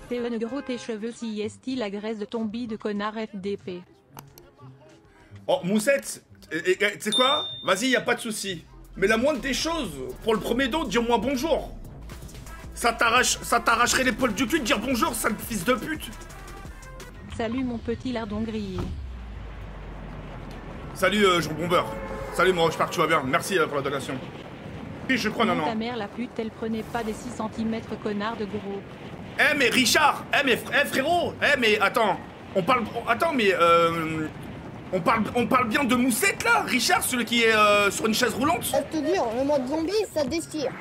T'es un gros tes cheveux si est la graisse de ton bide connard FDP. Oh, Moussette, tu sais quoi? Vas-y, y a pas de souci. Mais la moindre des choses, pour le premier dos, dis-moi bonjour. Ça t'arracherait les poils du cul de dire bonjour, sale fils de pute. Salut mon petit lardon grillé. Salut, Jean Bomber. Salut, moi, j'espère que tu vas bien. Merci pour la donation. Oui, je crois, non. Ta mère la pute, elle prenait pas des 6 cm connard de gros. Eh, mais Richard, frérot, mais attends, on parle bien de Moussette là, Richard, celui qui est sur une chaise roulante. Je te jure, le mode zombie, ça déchire.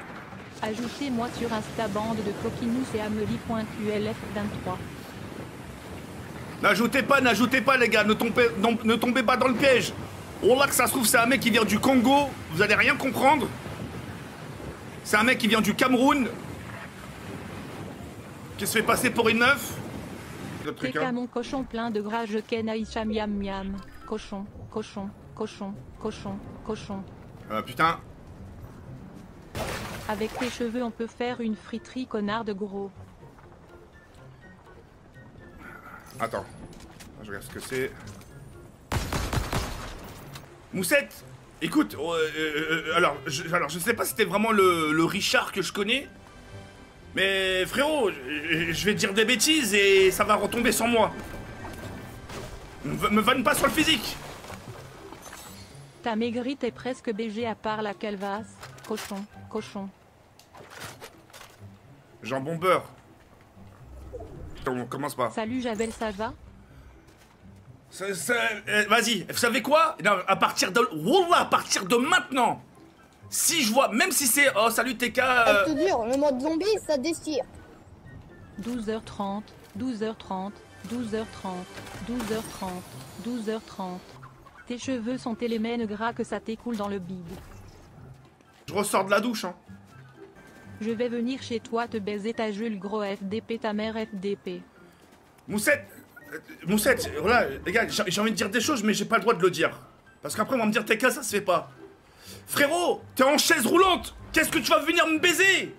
Ajoutez-moi sur Insta bande de coquinous et Amelie.qlf23. N'ajoutez pas les gars, ne tombez pas dans le piège. Oh là que ça se trouve c'est un mec qui vient du Congo, vous allez rien comprendre. C'est un mec qui vient du Cameroun, qui se fait passer pour une meuf. T'es qu'à mon cochon plein de gras, je ken Aïcha miam miam. Cochon. Putain. Avec tes cheveux on peut faire une friterie connard de gros. Attends, je regarde ce que c'est. Moussette, écoute, alors je sais pas si c'était vraiment le Richard que je connais, mais frérot, je vais te dire des bêtises et ça va retomber sur moi. Me vanne pas sur le physique. Ta maigrite est presque BG à part la calvasse. Cochon. Jean Bomber. On commence pas. Salut Javel, ça va? Vas-y, vous savez quoi? Non, à partir de maintenant, si je vois, même si c'est... Oh, salut TK... Je te jure, le mode zombie, ça déchire. 12h30. Tes cheveux sont télémènes gras que ça t'écoule dans le bide. Je ressors de la douche, hein. Je vais venir chez toi te baiser ta Jules gros FDP, ta mère FDP. Moussette, voilà, les gars, j'ai envie de dire des choses, mais j'ai pas le droit de le dire. Parce qu'après, on va me dire, TK, ça se fait pas. Frérot, t'es en chaise roulante. Qu'est-ce que tu vas venir me baiser?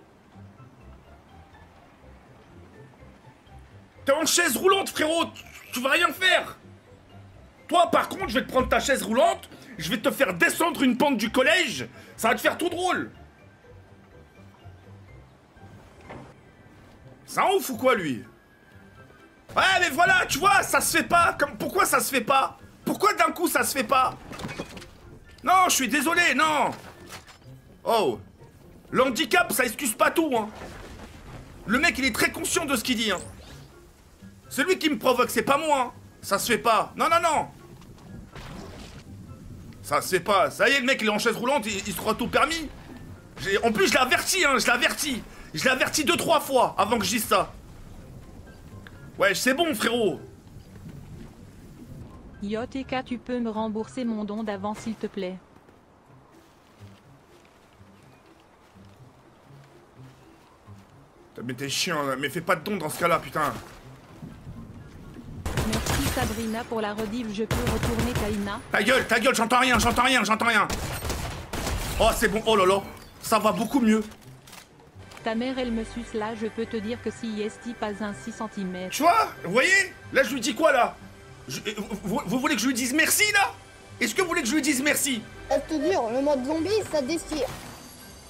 T'es en chaise roulante, frérot. Tu vas rien faire. Toi, par contre, je vais te prendre ta chaise roulante. Je vais te faire descendre une pente du collège. Ça va te faire tout drôle. C'est un ouf ou quoi, lui? Ouais, mais voilà, tu vois, ça se fait pas. Pourquoi ça se fait pas? Pourquoi d'un coup ça se fait pas? Non, je suis désolé, non. Oh. L'handicap, ça excuse pas tout, hein. Le mec, il est très conscient de ce qu'il dit, hein. C'est lui qui me provoque, c'est pas moi, hein. Ça se fait pas. Non. Ça se fait pas. Ça y est, le mec, il est en chaise roulante, il se croit tout permis. En plus, je l'ai averti, hein, je l'ai averti 2-3 fois avant que je dise ça. Ouais, c'est bon, frérot. Yo TK, tu peux me rembourser mon don d'avant s'il te plaît. Mais t'es chiant, mais fais pas de don dans ce cas-là, putain. Merci Sabrina pour la rediff, je peux retourner Kaina. Ta gueule, j'entends rien. Oh, c'est bon, oh là là, ça va beaucoup mieux. Ta mère elle me suce là, je peux te dire que si est pas un 6 cm. Tu vois, vous voyez? Là, je lui dis quoi, là? Vous voulez que je lui dise merci, là? Est-ce que vous voulez que je lui dise merci? Je te jure, le mode zombie, ça déchire.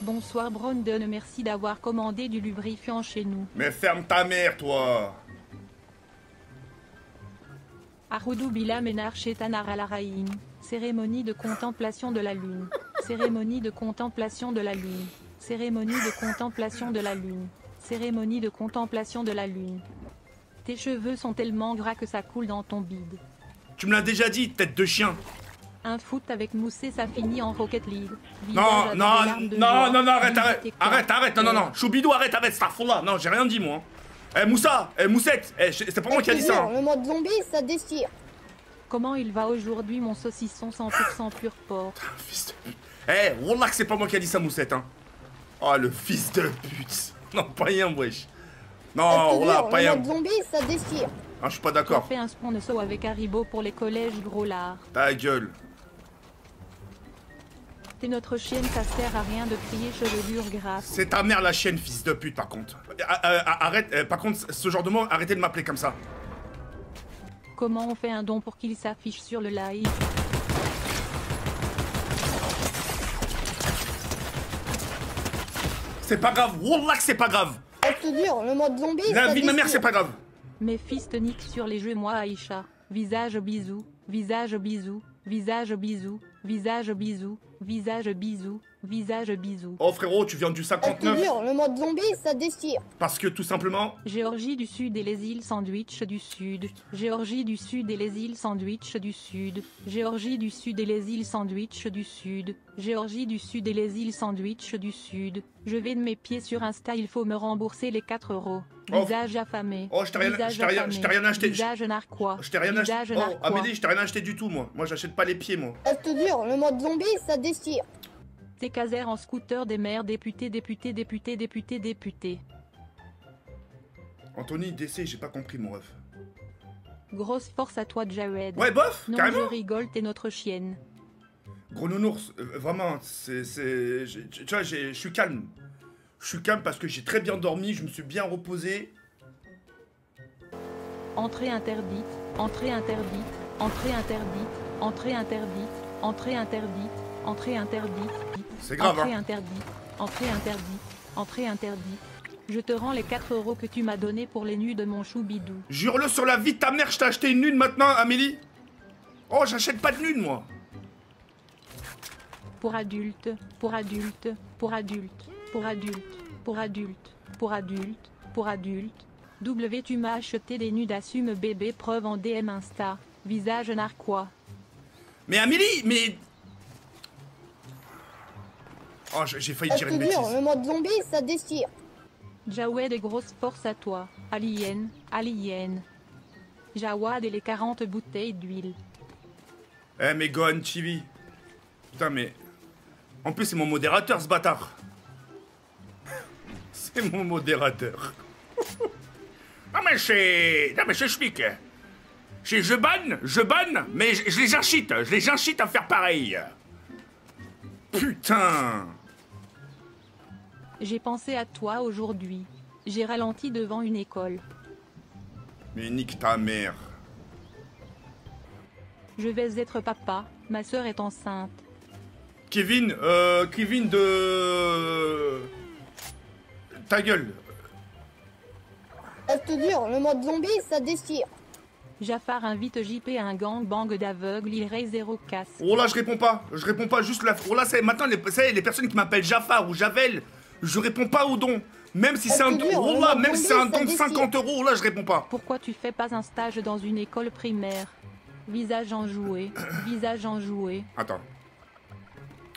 Bonsoir Brandon, merci d'avoir commandé du lubrifiant chez nous. Mais ferme ta mère, toi. Arudou Bila Menar Shetanar Alaraïn. Cérémonie de contemplation de la lune. Cérémonie de contemplation de la lune. Cérémonie de contemplation de la lune. Cérémonie de contemplation de la lune. Tes cheveux sont tellement gras que ça coule dans ton bide. Tu me l'as déjà dit, tête de chien. Un foot avec Moussé, ça finit en Rocket League. Non, arrête, non. Choubidou, arrête avec cette affaire-là. Non, j'ai rien dit, moi. Moussette, c'est pas moi qui a dit ça. Hein. Le mode zombie, ça déchire. Comment il va aujourd'hui, mon saucisson 100% pur porc? Fils de pute. Wallah que c'est pas moi qui a dit ça, Moussette, hein. Oh, le fils de pute. Non, pas rien, wesh. Non, wallah, pas rien. Le mode zombie, ça déchire. Ah, je suis pas d'accord. On fait un spawn de saut avec Haribo pour les collèges gros lard. Ta gueule. T'es notre chienne, ça sert à rien de crier chevelure grasse. C'est ta mère la chienne, fils de pute, par contre. Arrête, par contre, ce genre de mot, arrêtez de m'appeler comme ça. Comment on fait un don pour qu'il s'affiche sur le live? C'est pas grave, wallah que c'est pas grave. Je te jure, le mode zombie, La ça vie de ma mère, c'est déchire. pas grave. Mes fils te niquent sur les jeux, moi Aïcha. Visage bisou, visage bisou, visage bisou, visage bisou, visage bisou, visage bisou. Oh frérot, tu viens du Je te 59. jure, le mode zombie, ça déchire. Parce que tout simplement... Géorgie du Sud et les îles Sandwich du Sud. Géorgie du Sud et les îles Sandwich du Sud. Géorgie du Sud et les îles Sandwich du Sud. Géorgie du Sud et les îles Sandwich du Sud. Je vais de mes pieds sur Insta, il faut me rembourser les 4 €. Oh. Visage affamé. Oh, je t'ai rien Visage acheté. Visage narquois. Je t'ai rien acheté. Visage Oh, narquois. Amélie, je t'ai rien acheté du tout, moi. Moi, j'achète pas les pieds, moi. Je te jure, le mode zombie, ça déchire. T'es caser en scooter des maires, députés, députés, députés, députés, députés. Anthony, DC, j'ai pas compris, mon ref. Grosse force à toi, Jawed. Ouais, bof, Non, carrément. je rigole, t'es notre chienne. Gros nounours, vraiment, tu vois, je suis calme. Je suis calme parce que j'ai très bien dormi, je me suis bien reposé. Entrée interdite, entrée interdite, entrée interdite, entrée interdite, entrée interdite, entrée interdite. C'est grave, Entrée hein. interdite, entrée interdite, entrée interdite. Je te rends les 4 € que tu m'as donnés pour les nuits de mon chou bidou. Jure-le sur la vie de ta mère, je t'ai acheté une lune maintenant, Amélie. Oh, j'achète pas de lune, moi. Pour adultes, pour adultes, pour adultes, pour adultes, pour adultes, pour adultes, pour adultes. W, tu m'as acheté des nudes, assume bébé, preuve en DM Insta. Visage narquois. Mais Amélie, mais... Oh, j'ai failli Je dire te une jure, bêtise. le mode zombie, ça déchire. Jawed et grosse force à toi. Alien, alien. Jawad et les 40 bouteilles d'huile. Eh, mais Gohan TV. Putain, mais... En plus, c'est mon modérateur, ce bâtard. C'est mon modérateur. Non, mais c'est... Non, mais j'explique. Je banne, mais je les incite à faire pareil. Putain. J'ai pensé à toi aujourd'hui. J'ai ralenti devant une école. Mais nique ta mère. Je vais être papa, ma sœur est enceinte. Kevin de... Ta gueule. Je te jure, le mode zombie, ça déchire. Jafar invite JP à un gangbang d'aveugles, il raye 0 casse. Oh là, je réponds pas juste la... Oh là, c'est maintenant, ça y est, les personnes qui m'appellent Jafar ou Javel, je réponds pas aux dons. Même si c'est un don, oh là, même si c'est un don de 50 €, oh là, je réponds pas. Pourquoi tu fais pas un stage dans une école primaire? Visage enjoué, visage enjoué. Attends.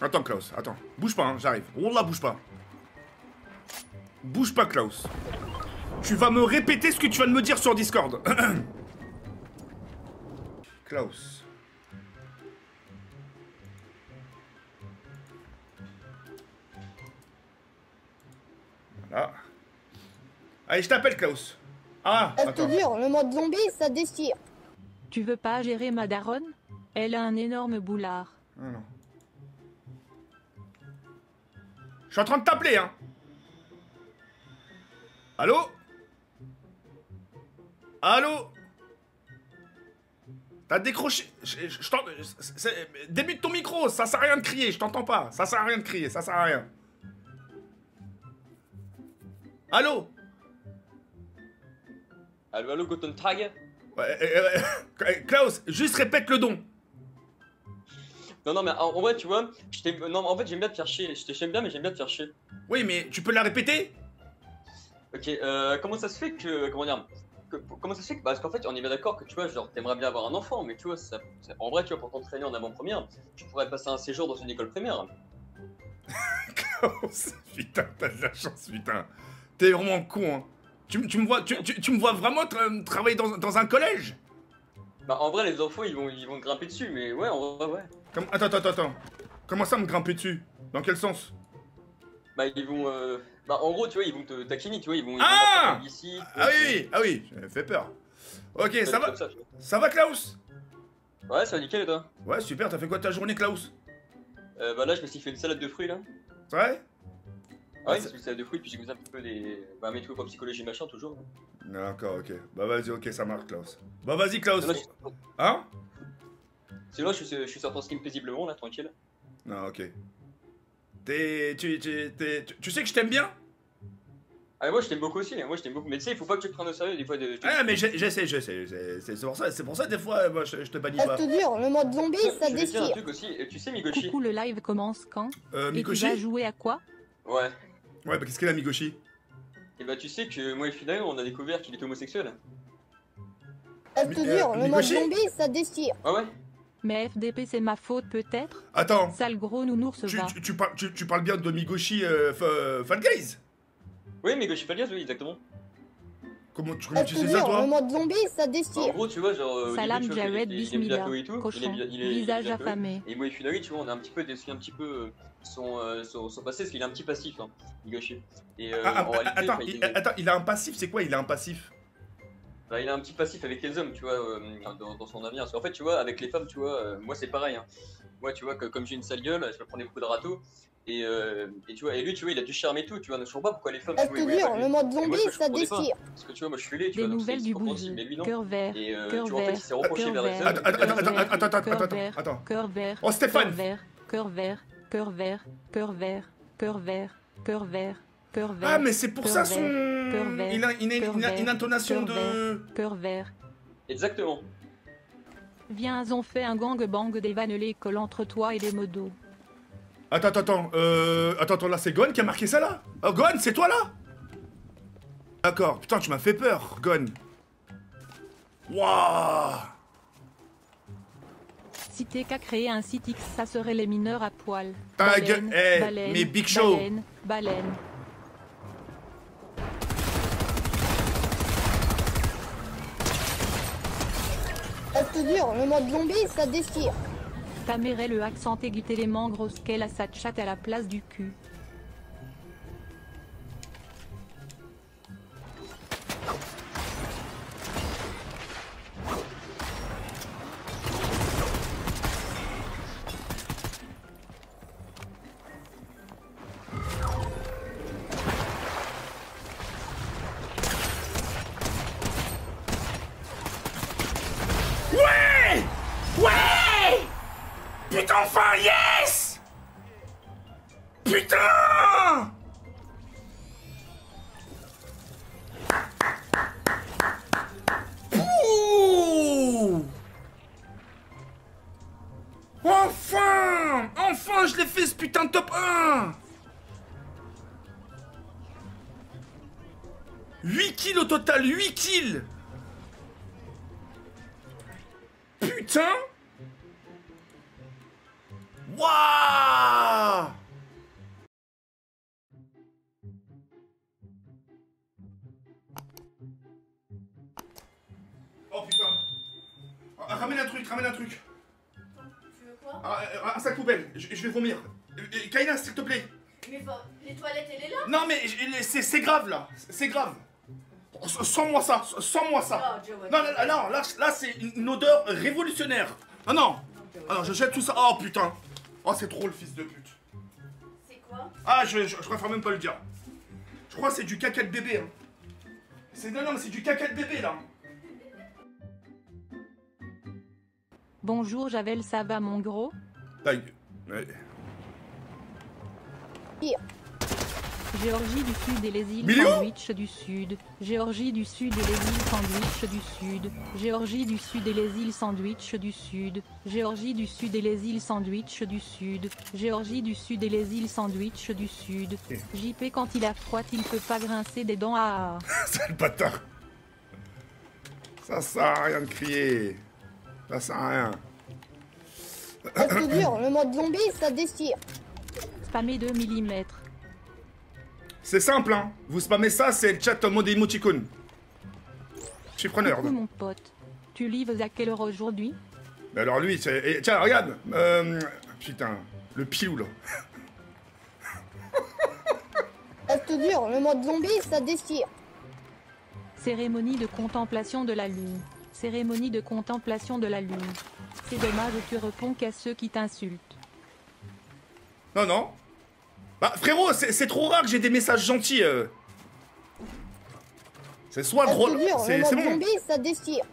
Attends, Klaus, attends. Bouge pas, hein, j'arrive. Oh là, bouge pas. Bouge pas, Klaus. Tu vas me répéter ce que tu vas de me dire sur Discord. Klaus. Voilà. Allez, je t'appelle, Klaus. Ah, Je te attends. jure, le mode zombie, ça déchire. Tu veux pas gérer ma daronne? Elle a un énorme boulard. Ah, non. Je suis en train de t'appeler, hein. Allô? Allô? T'as décroché. Débute ton micro, ça sert à rien de crier, je t'entends pas. Ça sert à rien de crier, ça sert à rien. Allô? Allô, allô, Guten Tag. Klaus, juste répète le don. Non, non, mais en vrai, tu vois, non, en fait, j'aime bien te faire chier. Je t'aime bien, mais j'aime bien te faire chier. Oui, mais tu peux la répéter? Ok, comment ça se fait que. Comment dire comment ça se fait que. Parce qu'en fait, on est bien d'accord que tu vois, genre, t'aimerais bien avoir un enfant, mais tu vois, en vrai, tu vois, pour t'entraîner en avant-première, tu pourrais passer un séjour dans une école primaire. Klaus, putain, t'as de la chance, putain. T'es vraiment con, hein. Tu me vois, tu me vois vraiment travailler dans un collège? Bah, en vrai, les enfants, ils vont grimper dessus, mais ouais, en vrai, ouais. Attends. Comment ça me grimper dessus? Dans quel sens? Bah, ils vont. Bah, en gros, tu vois, ils vont te taquiner, tu vois, ils vont. Ah! Ils vont ici, Ah oui, ça fait peur. Ok, ça va? comme ça, tu vois. Ça va, Klaus? Ouais, ça va nickel, et toi? Ouais, super, t'as fait quoi de ta journée, Klaus? Bah là, je me suis fait une salade de fruits là. C'est vrai? Ah ouais, c'est une salade de fruits, puis j'ai goûté un petit peu des. Bah, mes trucs en psychologie machin, toujours. D'accord, ok. Bah vas-y, ok, ça marche, Klaus. Bah vas-y, Klaus. Là, Hein? c'est là, je suis sorti en stream paisiblement là, tranquille. Non, ok. Tu sais que je t'aime bien? Ah, moi je t'aime beaucoup aussi, hein. Moi je t'aime beaucoup. Mais tu sais, il faut pas que tu te prennes au sérieux des fois. Ah, mais j'essaie. C'est pour ça, des fois, moi, je te bannis pas. Reste dur, le mode zombie, ça Je vais te dire un déchire. truc aussi, et tu sais, Migoshi? Coucou, le live commence quand? Et tu Mikoshi? vas jouer à quoi? Ouais. Ouais, bah qu'est-ce qu'elle a, Mikoshi? Et bah, tu sais que moi et Fidayo, on a découvert qu'il était homosexuel. Reste dur, le mode Mikoshi zombie, ça déchire. Ah ouais? Mais FDP, c'est ma faute peut-être? Attends, Sale gros nounours va. tu parles bien de Migoshi Fall Guys? Oui, Migoshi Falgaz, oui, exactement. Comment tu Reste sais ça, dur, toi? le mode zombie, ça Bah, en déchire. gros, tu vois, genre. au Salam début, tu vois, Jared, il aime bien bismillah, Koei et tout, cochon, il est visage bien Koei. affamé. Et moi et Fidayo, tu vois, on a un petit peu déçu un petit peu son passé, parce qu'il est un petit passif, hein, Migoshi. Et en réalité, Attends, enfin, attends, il a un passif, c'est quoi? Il a un passif? bah, il a un petit passif avec les hommes, tu vois, dans son avenir. Parce qu'en fait, tu vois, avec les femmes, tu vois, moi c'est pareil. Hein. Moi, tu vois, que comme j'ai une sale gueule, je me prenais beaucoup de râteaux. Et tu vois, et lui, tu vois, il a du charme et tout, tu vois. Je comprends pas pourquoi les femmes. Reste tu vois, ils voulaient dur, pas le lui. mode Et moi, zombie, je ça comprenais pas. déchire. Parce que tu vois, moi je suis laid, tu Des vois. Donc nouvelles c'est du compréhensible, bouseux. mais lui non. Cœur vert, Et cœur tu vois, en fait, il vert, s'est reproché cœur vers les vert, hommes. Attends. cœur vert, Oh, Stéphane! cœur vert, cœur vert, cœur vert, cœur vert, cœur vert, cœur vert, cœur vert. Ah, mais c'est pour ça son. Cœur vert, Il a une intonation cœur de. Cœur vert. Exactement. Viens, on fait un gangbang des vanelés colle entre toi et des modos. Attends, là c'est Gon qui a marqué ça là? Oh, Gon, c'est toi là? D'accord, putain, tu m'as fait peur, Gon. Waouh! Si t'es qu'à créer un site X, ça serait les mineurs à poil. Ta gueule, mais Big Show. Baleine. Reste dur, le mode zombie, ça déchire. T'amènerais le accent aigu les mangres qu'elle a sa chatte à la place du cul. Ouais! Putain, enfin, yes! Putain! Ouh! Enfin, je l'ai fait ce putain de top 1! 8 kills au total, 8 kills! Putain! Waouh! Oh putain! Ramène un truc. Tu veux quoi? Un sac poubelle, je vais vomir. Kaina, s'il te plaît. Mais les toilettes, elle est là? Non mais c'est grave là, c'est grave. Sens-moi ça. Oh, Joe, Non, là c'est une odeur révolutionnaire. Ah non. Alors je jette tout ça. Oh putain. Oh c'est trop le fils de pute. C'est quoi? Ah je préfère même pas le dire. Je crois que c'est du caca de bébé. Hein. Non mais c'est du caca de bébé là. Bonjour Javel, ça va mon gros? Taille. Ouais. Géorgie du Sud et les îles Milio Sandwich du Sud. Géorgie du Sud et les îles Sandwich du Sud. Géorgie du Sud et les îles Sandwich du Sud. Géorgie du Sud et les îles Sandwich du Sud. Géorgie du Sud et les îles Sandwich du Sud. JP quand il a froid, il peut pas grincer des dents à... Sale bâtard. Ça sert à rien de crier. Ça sert à rien. Reste dur, le mode zombie, ça déchire. Spammer 2 mm. C'est simple, hein. Vous spammez ça, c'est le chat en mode emoticon. Je suis preneur. Coucou mon pote. Tu livres à quelle heure aujourd'hui? Mais alors lui, c'est... et tiens, regarde. Putain, le pilou, là. Reste dur, le mode zombie, ça déchire. Cérémonie de contemplation de la lune. Cérémonie de contemplation de la lune. C'est dommage, tu réponds qu'à ceux qui t'insultent. Non, non. Bah, frérot, c'est trop rare que j'ai des messages gentils. C'est soit Je drôle. te jure, le C'est mode bon. zombie, ça déchire.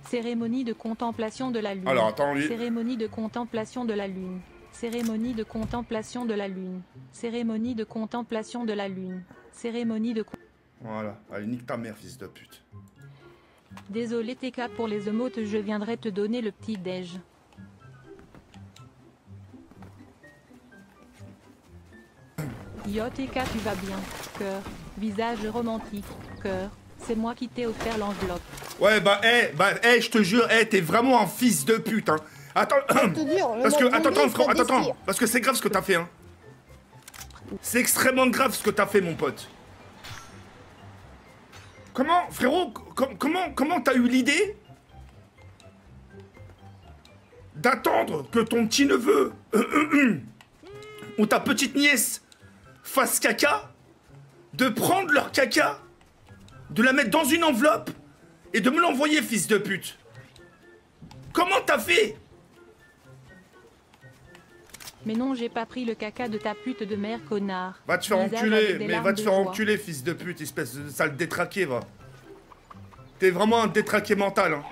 Cérémonie de contemplation de la lune. Alors, attends, lui. Cérémonie de contemplation de la lune. Cérémonie de contemplation de la lune. Cérémonie de contemplation de la lune. Cérémonie de... Voilà. Allez, nique ta mère, fils de pute. Désolé TK pour les emotes, je viendrai te donner le petit déj. Yo TK, tu vas bien. Cœur. Visage romantique. Cœur. C'est moi qui t'ai offert l'enveloppe. Ouais, je te jure, t'es vraiment un fils de pute, hein. Attends, Je te jure, le parce que, mode attends, zombie, frérot, ça attends, déchire. parce que c'est grave ce que t'as fait, hein. C'est extrêmement grave ce que t'as fait, mon pote. Comment, frérot, comment t'as eu l'idée d'attendre que ton petit-neveu ou ta petite nièce fasse caca, de prendre leur caca, de la mettre dans une enveloppe et de me l'envoyer, fils de pute? Comment t'as fait? Mais non, j'ai pas pris le caca de ta pute de mère, connard. Va te faire Visage enculer, avec des mais larmes va te de faire joie. enculer, fils de pute, espèce de sale détraqué, va. T'es vraiment un détraqué mental, hein.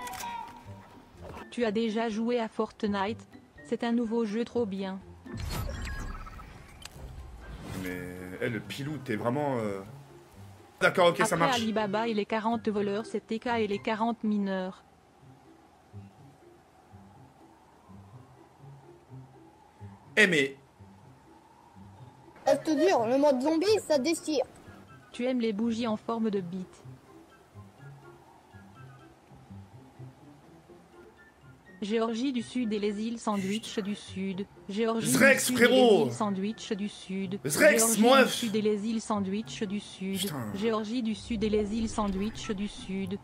Tu as déjà joué à Fortnite? C'est un nouveau jeu trop bien. Mais, le pilou, t'es vraiment... D'accord, ok, ça Après marche. Alibaba et les 40 voleurs, c'est TK et les 40 mineurs. Mais... Je te jure, le mode zombie, ça déchire. Tu aimes les bougies en forme de bite. Géorgie du Sud et les îles Sandwich du Sud. Géorgie Zrex, du Sud frérot. et les îles Sandwich du Sud. Zrex, Géorgie mon du ref. Sud et les îles Sandwich du Sud. Putain. Géorgie du Sud et les îles Sandwich du Sud.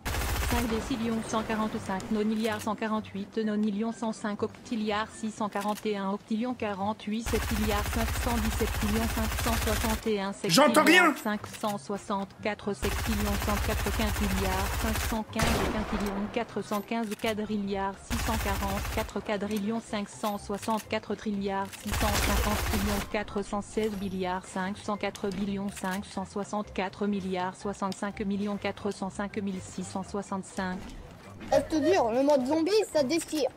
5 décillions 145 nonilliards 148 nonillions 105 octilliards 641 octillions 48 septilliards 517 millions 561 J'entends rien. 564 sextillions 104 quintilliards 515 quintillions 415 quadrilliards 644 quadrillions 564 trilliards 650 trillions 416 milliards 504 billions 564 milliards 65 millions 405 665 Je te jure, le mode zombie, ça déchire.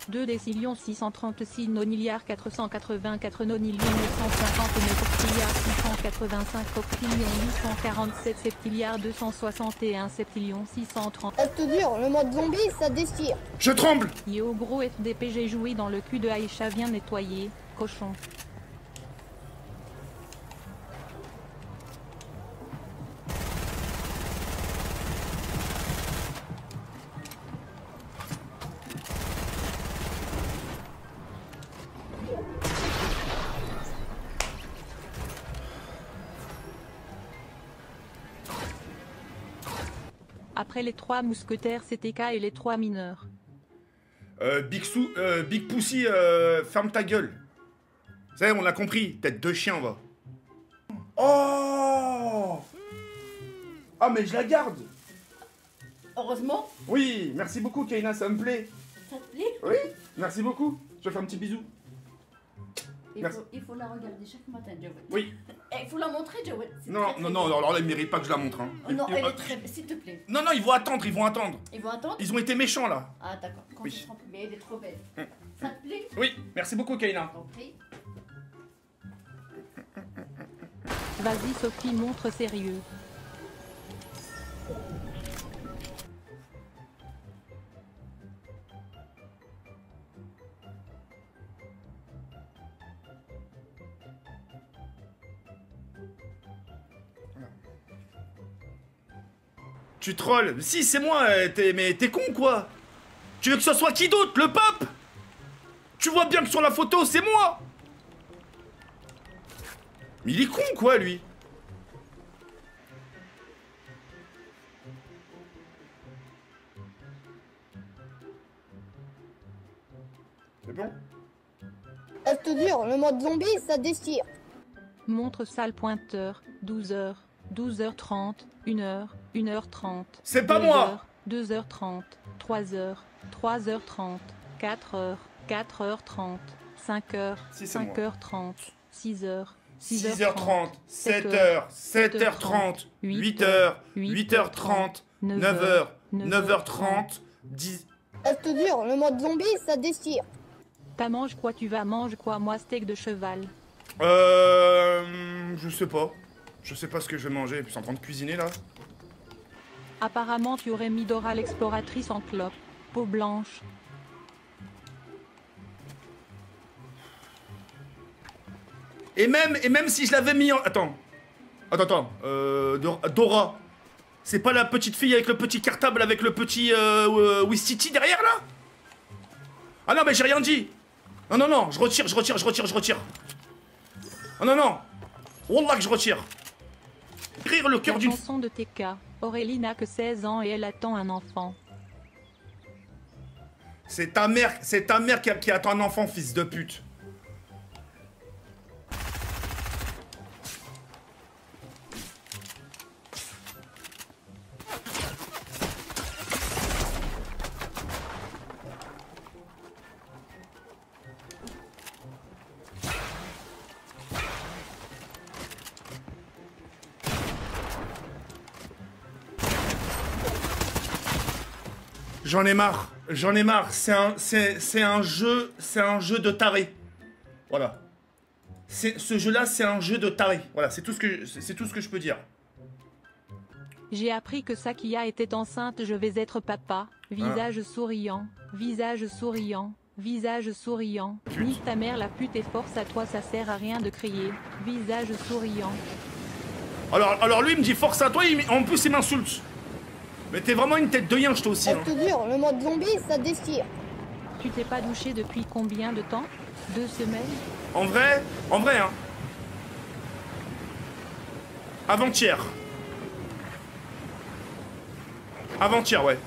2 décillions 636 nonilliards 484 nonillions 959 octilliards 685 octillions 847 septilliards 261 septillions 630. Je te jure, le mode zombie, ça déchire. Je tremble. Yo gros FDP, j'ai joué dans le cul de Aïcha, viens nettoyer, cochon. Après les 3 mousquetaires, c'est TK et les 3 mineurs. Big Pussy, ferme ta gueule. Ça y est, on l'a compris. Tête de chien, va. Oh! Ah, mais je la garde. Heureusement, Oui, merci beaucoup, Kaina, ça me plaît. ça te plaît. Oui, merci beaucoup. Je te fais un petit bisou. Merci. Il faut la regarder chaque matin, Joël. Oui. Il faut la montrer, Joël. C'est Non, très, très non, non, bien. alors là, il mérite pas que je la montre. Hein. Oh non, Ils- elle est très belle, s'il te plaît. Non, non, ils vont attendre, ils vont attendre. Ils vont attendre. Ils ont été méchants, là. Ah, d'accord. Quand Oui. ils seront plus, mais elle est trop belle. Mm. Ça te plaît? Oui, merci beaucoup, Kaina. T'en prie. Vas-y Sophie, montre sérieux. Tu trolls. Si, c'est moi, mais t'es con, quoi. Tu veux que ce soit qui d'autre? Le pape? Tu vois bien que sur la photo, c'est moi. Mais il est con, quoi, lui. C'est bon? Je te jure, le mode zombie, ça déchire. Montre sale pointeur, 12h, 12h30, 1h, 1h30. C'est pas moi. 2h30, 3h, 3h30, 4h, 4h30, 5h, Si, c'est moi. 5h30, 6h, 6h30, 7h, 7h30, 8h, 8h30, 9h, 9h30, 10... Je te jure, le mode zombie, ça déchire. T'as mange quoi, tu vas mange quoi, moi steak de cheval. Je sais pas. Je sais pas ce que je vais manger, et puis c'est en train de cuisiner là. Apparemment tu aurais mis Dora l'exploratrice en clope, peau blanche. Et même si je l'avais mis en... Attends. Dora. C'est pas la petite fille avec le petit cartable avec le petit Wistiti derrière là? Ah non mais j'ai rien dit. Non, je retire. Oh non. Wallah que je retire. Rire le cœur La d'une... chanson de TK. Aurélie n'a que 16 ans et elle attend un enfant. C'est ta mère qui attend un enfant, fils de pute. J'en ai marre, c'est un jeu de taré. Voilà. Ce jeu-là, c'est un jeu de taré. Voilà, c'est tout ce que je peux dire. J'ai appris que Sakia était enceinte, je vais être papa. Visage souriant, visage souriant, visage souriant. Pute. Nique ta mère la pute et force à toi, ça sert à rien de crier. Visage souriant. Alors lui, il me dit force à toi, en plus, il m'insulte. Mais t'es vraiment une tête de yinche, toi aussi. Je Hein. te jure, le mode zombie, ça déchire. Tu t'es pas douché depuis combien de temps? 2 semaines? En vrai, hein. Avant-hier, ouais.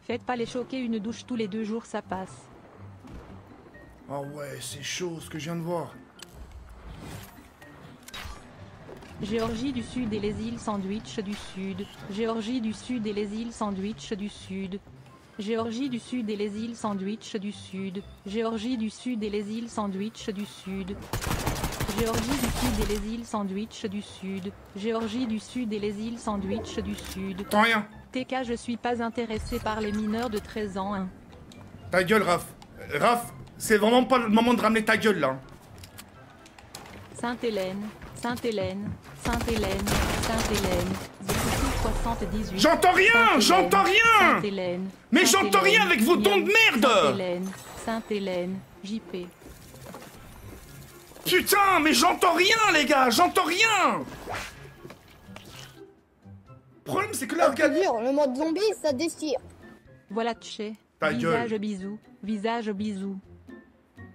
Faites pas les choquer, une douche tous les 2 jours, ça passe. Ah ouais, c'est chaud ce que je viens de voir. Géorgie du Sud et les îles Sandwich du Sud. Géorgie du Sud et les îles Sandwich du Sud. Géorgie du Sud et les îles Sandwich du Sud. Géorgie du Sud et les îles Sandwich du Sud. Géorgie du Sud et les îles Sandwich du Sud. Géorgie du Sud et les îles Sandwich du Sud. T'entends rien. TK, je suis pas intéressé par les mineurs de 13 ans. Hein. Ta gueule, Raph. Raph, c'est vraiment pas le moment de ramener ta gueule, là. Sainte-Hélène, Sainte-Hélène, Sainte-Hélène, Sainte-Hélène, 78. J'entends rien, j'entends rien. Sainte-Hélène. Mais j'entends rien avec vos dons de merde. Sainte-Hélène, Sainte-Hélène, JP. Putain, mais j'entends rien, les gars, j'entends rien. Le problème, c'est que là, Je te regarde... jure, le mode zombie, ça déchire. Voilà Tché. Ta Visage gueule. bisou, visage bisou.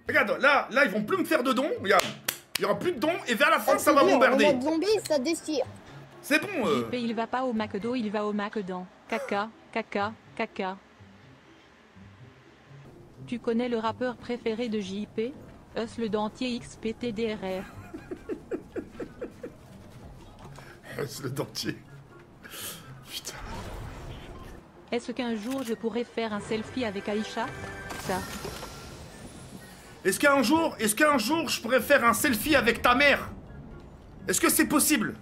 Regarde, là, ils vont plus me faire de dons. Regarde, il y aura plus de dons et vers la fin, Je ça te va jure, bombarder. le mode zombie, ça déchire. C'est bon. JP, il va pas au McDo, il va au McDan. Caca, caca, caca. Tu connais le rappeur préféré de JP? Us le dentier XPTDRR. C'est le dentier. Putain. Est-ce qu'un jour je pourrais faire un selfie avec Aïcha? Ça. Est-ce qu'un jour, je pourrais faire un selfie avec ta mère? Est-ce que c'est possible?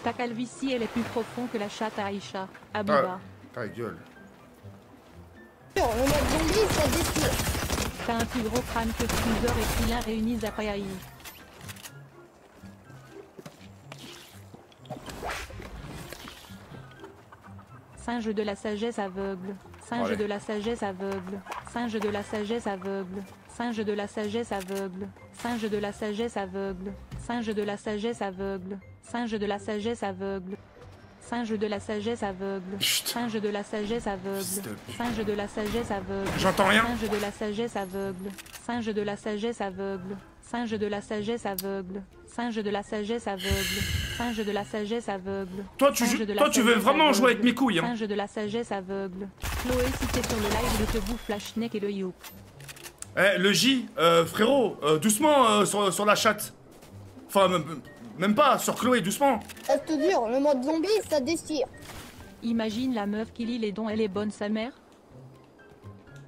Ta calvitie, elle est plus profonde que la chatte à Aïcha. Abiba. Ta gueule. Le mode zombie, ça déchire. T'as un plus gros crâne que Freezer et Krillin réunis à Payaï. Singe de la sagesse aveugle. Singe Allez. de la sagesse aveugle. Singe de la sagesse aveugle. Singe de la sagesse aveugle. Singe de la sagesse aveugle. Singe de la sagesse aveugle. Singe de la sagesse aveugle. Singe de la sagesse aveugle. Chut. Singe de la sagesse aveugle. S'il te plaît. Singe de la sagesse aveugle. J'entends rien. Singe de la sagesse aveugle. Singe de la sagesse aveugle. Singe de la sagesse aveugle. Singe de la sagesse aveugle. Singe de la sagesse aveugle. Toi, tu veux vraiment jouer avec mes couilles, hein. Singe de la sagesse aveugle. Chloé, si t'es sur le live, je te bouffe la schneck et le you. Eh, le J, frérot, doucement sur la chatte. Enfin, même pas, sur Chloé, doucement. Je te jure, le mode zombie, ça déchire. Imagine la meuf qui lit les dons, elle est bonne sa mère.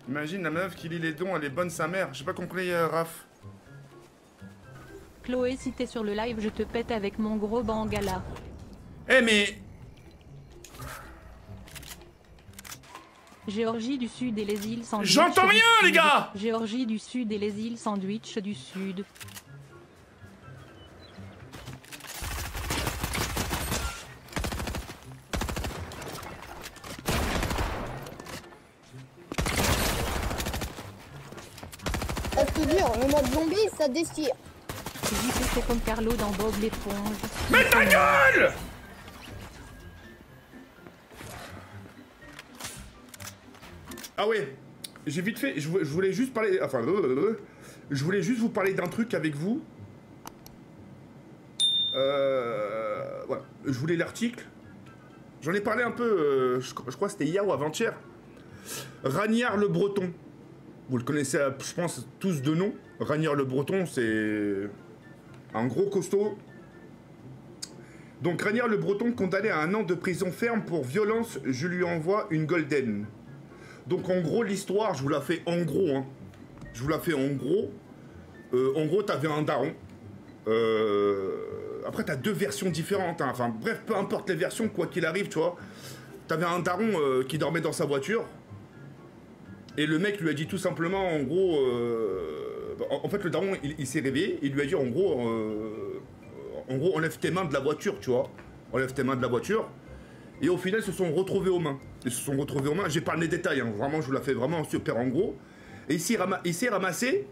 Imagine la meuf qui lit les dons, elle est bonne sa mère. J'ai pas compris, Raph. Chloé, si t'es sur le live, je te pète avec mon gros bangala. Eh mais... Géorgie du Sud et les îles Sandwich. J'entends rien, les gars! Géorgie du Sud et les îles Sandwich du Sud. Je te dire, le mode zombie, ça déchire. JP, c'est comme Carlo dans Bob l'éponge. Mais ta gueule! Ah ouais, j'ai vite fait, je voulais juste parler, enfin, je voulais juste vous parler d'un truc avec vous. Voilà, je voulais l'article. J'en ai parlé un peu, je crois que c'était hier ou avant-hier. Ragnard le Breton. Vous le connaissez, je pense, tous de nom. Ragnard le Breton, c'est un gros costaud. Donc Ragnard le Breton condamné à 1 an de prison ferme pour violence, je lui envoie une golden. Donc en gros l'histoire, je vous la fais en gros, hein. Je vous la fais en gros. En gros, t'avais un daron. Après, t'as 2 versions différentes, hein. Enfin bref, peu importe les versions, quoi qu'il arrive, tu vois. T'avais un daron qui dormait dans sa voiture. Et le mec lui a dit tout simplement, en gros... en fait, le daron, il s'est réveillé. Il lui a dit, en gros, enlève tes mains de la voiture, tu vois. Enlève tes mains de la voiture. Et au final, ils se sont retrouvés aux mains. Ils se sont retrouvés aux mains. J'ai pas les détails, hein. Vraiment, je vous la fais vraiment super en gros. Et il s'est ramassé,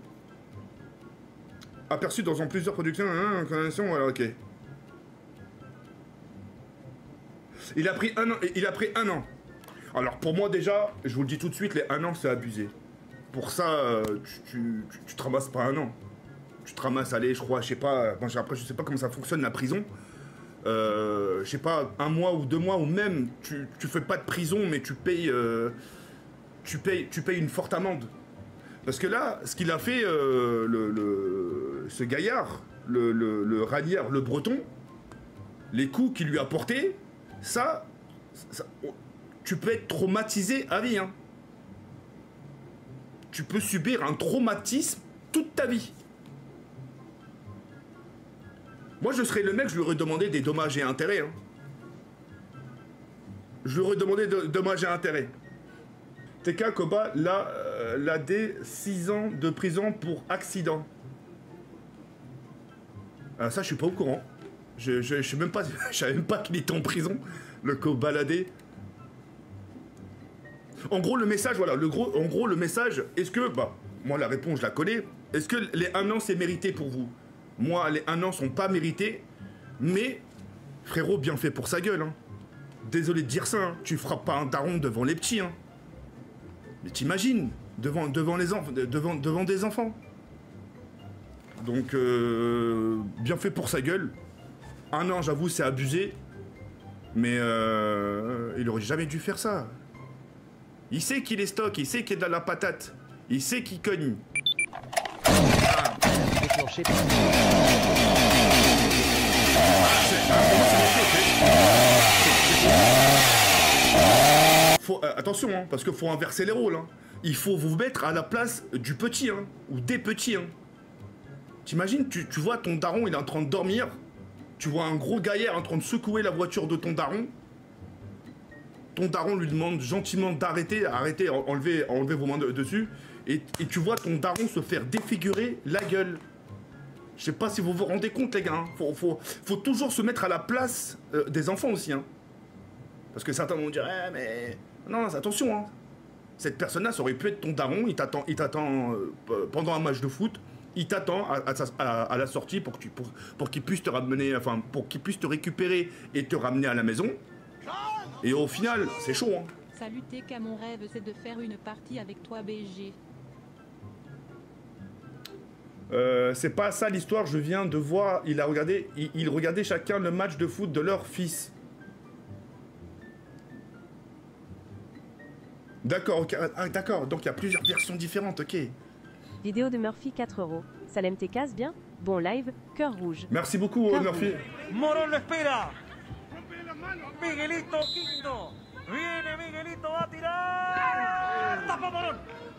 aperçu dans plusieurs productions, hein, voilà, ok. Il a pris 1 an. Il a pris 1 an. Alors pour moi déjà, je vous le dis tout de suite, les 1 an c'est abusé. Pour ça, tu te ramasses pas 1 an. Tu te ramasses, allez, je crois, je sais pas. Bon, après, je sais pas comment ça fonctionne la prison. Je sais pas, 1 mois ou 2 mois, ou même, tu fais pas de prison, mais tu payes une forte amende. Parce que là, ce qu'il a fait, ce gaillard, le Ragnard, le Breton, les coups qu'il lui a portés, ça, tu peux être traumatisé à vie, hein. Tu peux subir un traumatisme toute ta vie. Moi, je serais le mec, je lui aurais demandé des dommages et intérêts. Hein. Je lui aurais demandé des dommages et intérêts. TK Koba, la D, 6 ans de prison pour accident. Ça, je suis pas au courant. Je sais même pas, je savais même pas qu'il était en prison, le Koba Ladé. En gros, le message, voilà, en gros, le message, est-ce que, bah, moi, la réponse, je la connais. Est-ce que les 1 an, c'est mérité pour vous? Moi, les 1 an sont pas mérités, mais, frérot, bien fait pour sa gueule, hein. Désolé de dire ça, hein. Tu frappes pas un daron devant les petits, hein. Mais t'imagines, devant des enfants. Donc, bien fait pour sa gueule. 1 an, j'avoue, c'est abusé. Mais, il aurait jamais dû faire ça. Il sait qu'il est stock, il sait qu'il est de la patate. Il sait qu'il cogne. Déclenché. Attention, hein, parce qu'il faut inverser les rôles. Hein. Il faut vous mettre à la place du petit, hein, ou des petits. Hein. T'imagines, tu vois ton daron, il est en train de dormir. Tu vois un gros gaillard en train de secouer la voiture de ton daron. Ton daron lui demande gentiment d'arrêter, enlevez vos mains dessus. Et tu vois ton daron se faire défigurer la gueule. Je sais pas si vous vous rendez compte, les gars. Hein. Faut toujours se mettre à la place des enfants aussi. Hein. Parce que certains vont dire, eh, mais... Non, attention. Hein. Cette personne-là, ça aurait pu être ton daron. Il t'attend pendant un match de foot. Il t'attend à la sortie pour qu'il puisse te ramener, enfin, pour qu'il puisse te récupérer et te ramener à la maison. Et au final, c'est chaud, hein. Salut TK, mon rêve c'est de faire une partie avec toi BG. C'est pas ça l'histoire, je viens de voir, ils regardaient chacun le match de foot de leur fils. D'accord, ok, ah, d'accord, donc il y a plusieurs versions différentes, ok. Vidéo de Murphy 4 €. Salem te casse bien. Bon live, cœur rouge. Merci beaucoup, Murphy. Morón lo espera. Miguelito Quinto. Viene Miguelito, va a tirar. ver, tapó Morón.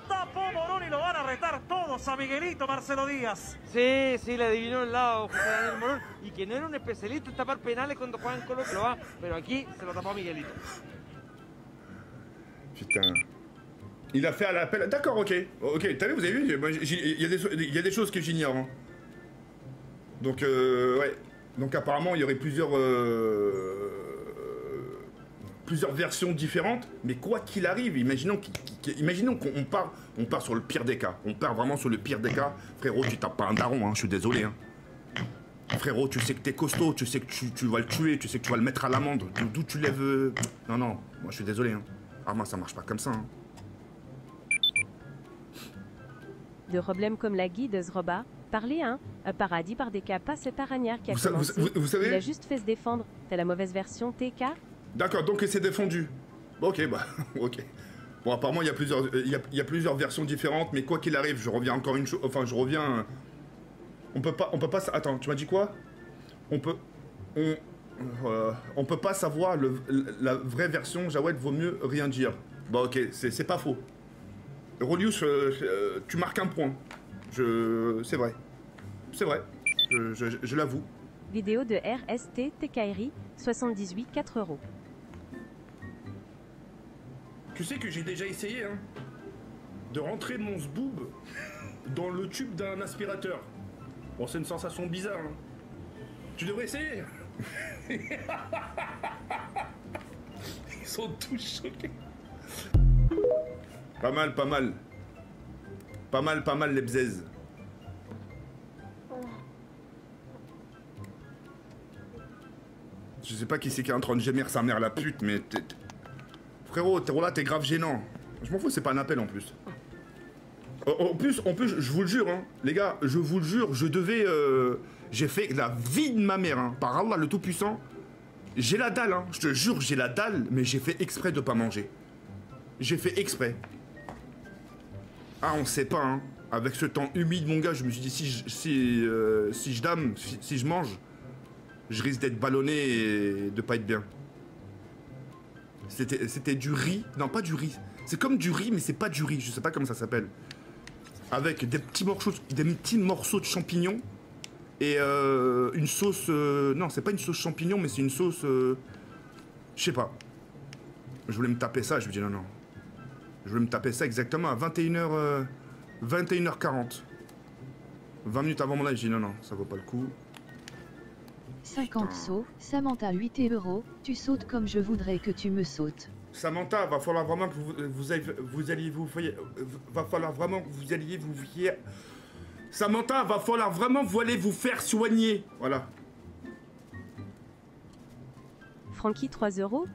Tapó Morón y lo van a retar todos a Miguelito Marcelo Díaz. Sí, sí, le adivinó el lado José Daniel Morón. Y que no era un especialista en tapar penales cuando juegan Colo que lo va. Pero aquí se lo tapó a Miguelito. Putain. Il a fait à l'appel. D'accord, ok. Ok, t'as vu, vous avez vu, il y a des choses que j'ignore. Hein. Donc, ouais. Donc, apparemment, il y aurait plusieurs versions différentes. Mais quoi qu'il arrive, imaginons qu'on part sur le pire des cas. On part vraiment sur le pire des cas. Frérot, tu tapes pas un daron, hein, je suis désolé. Hein. Frérot, tu sais que t'es costaud, tu sais que tu vas le tuer, tu sais que tu vas le mettre à l'amende. D'où tu lèves... Non, non, moi je suis désolé. Hein. Ah, moi ça marche pas comme ça. Hein. De problèmes comme la guideuse Roba, parler un paradis par des cas pas cette aragnard qui a commencé. Vous savez... Il a juste fait se défendre. T'as la mauvaise version TK. D'accord, donc il s'est défendu. Ok, bah, ok. Bon, apparemment, il y a plusieurs versions différentes, mais quoi qu'il arrive, je reviens encore une chose... Enfin, je reviens... On peut pas... Attends, tu m'as dit quoi? On peut pas savoir la vraie version, Jawed, vaut mieux rien dire. Bah ok, c'est pas faux. Rolius, tu marques un point. C'est vrai. C'est vrai. Je l'avoue. Vidéo de RST TKRI, 78 4 €. Tu sais que j'ai déjà essayé, hein, de rentrer mon zboob dans le tube d'un aspirateur. Bon, c'est une sensation bizarre, hein. Tu devrais essayer. Ils sont tous choqués. Pas mal, pas mal. Pas mal les bzaises. Je sais pas qui c'est qui est en train de gémir sa mère la pute, mais frérot, t'es grave gênant. Je m'en fous, c'est pas un appel en plus. En plus, je vous le jure, hein, les gars, je vous le jure, je devais... j'ai fait la vie de ma mère, hein, par Allah le Tout-Puissant. J'ai la dalle, hein, je te jure, j'ai la dalle, mais j'ai fait exprès de pas manger. J'ai fait exprès. Ah, on sait pas, hein. Avec ce temps humide, mon gars, je me suis dit, si je dame, si je mange, je risque d'être ballonné et de pas être bien. C'était du riz. Non, pas du riz. C'est comme du riz, mais c'est pas du riz. Je sais pas comment ça s'appelle. Avec des petits morceaux de champignons et une sauce... non, c'est pas une sauce champignon, mais c'est une sauce... je sais pas. Je voulais me taper ça, je me dis non, non. Je voulais me taper ça exactement à 21h40. 20 minutes avant mon âge, je dis non, non, ça vaut pas le coup. 50 sauts, Samantha 8 €, tu sautes comme je voudrais que tu me sautes. Samantha, va falloir vraiment que vous alliez vous faire... Samantha, va falloir vraiment vous allez vous faire soigner. Voilà. Francky 3 €.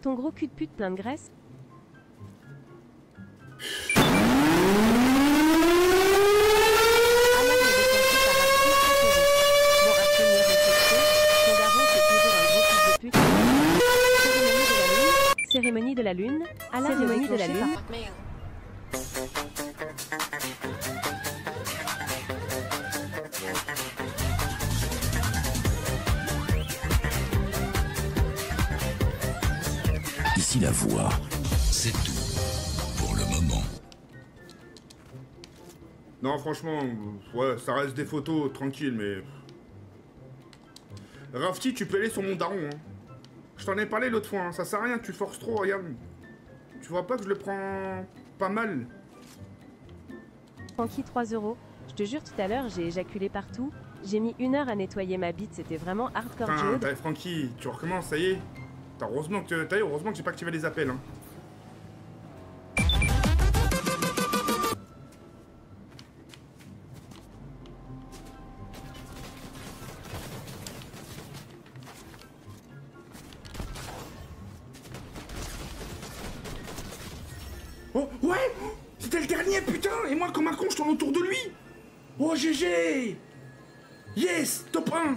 Ton gros cul de pute plein de graisse. Cérémonie de la lune, à la cérémonie de la lune. Ici la voix, c'est tout pour le moment. Non, franchement, ouais, ça reste des photos tranquilles, mais... Rafti, tu peux aller sur mon daron, hein. Je t'en ai parlé l'autre fois, hein. Ça sert à rien, tu forces trop, regarde. Tu vois pas que je le prends pas mal. Francky 3 €. Je te jure, tout à l'heure, j'ai éjaculé partout. J'ai mis 1 heure à nettoyer ma bite, c'était vraiment hardcore. Putain, Francky, tu recommences, ça y est. Heureusement que j'ai pas activé les appels, hein. Oh, ouais! C'était le dernier, putain! Et moi, comme un con, je tourne autour de lui! Oh, GG! Yes! Top 1!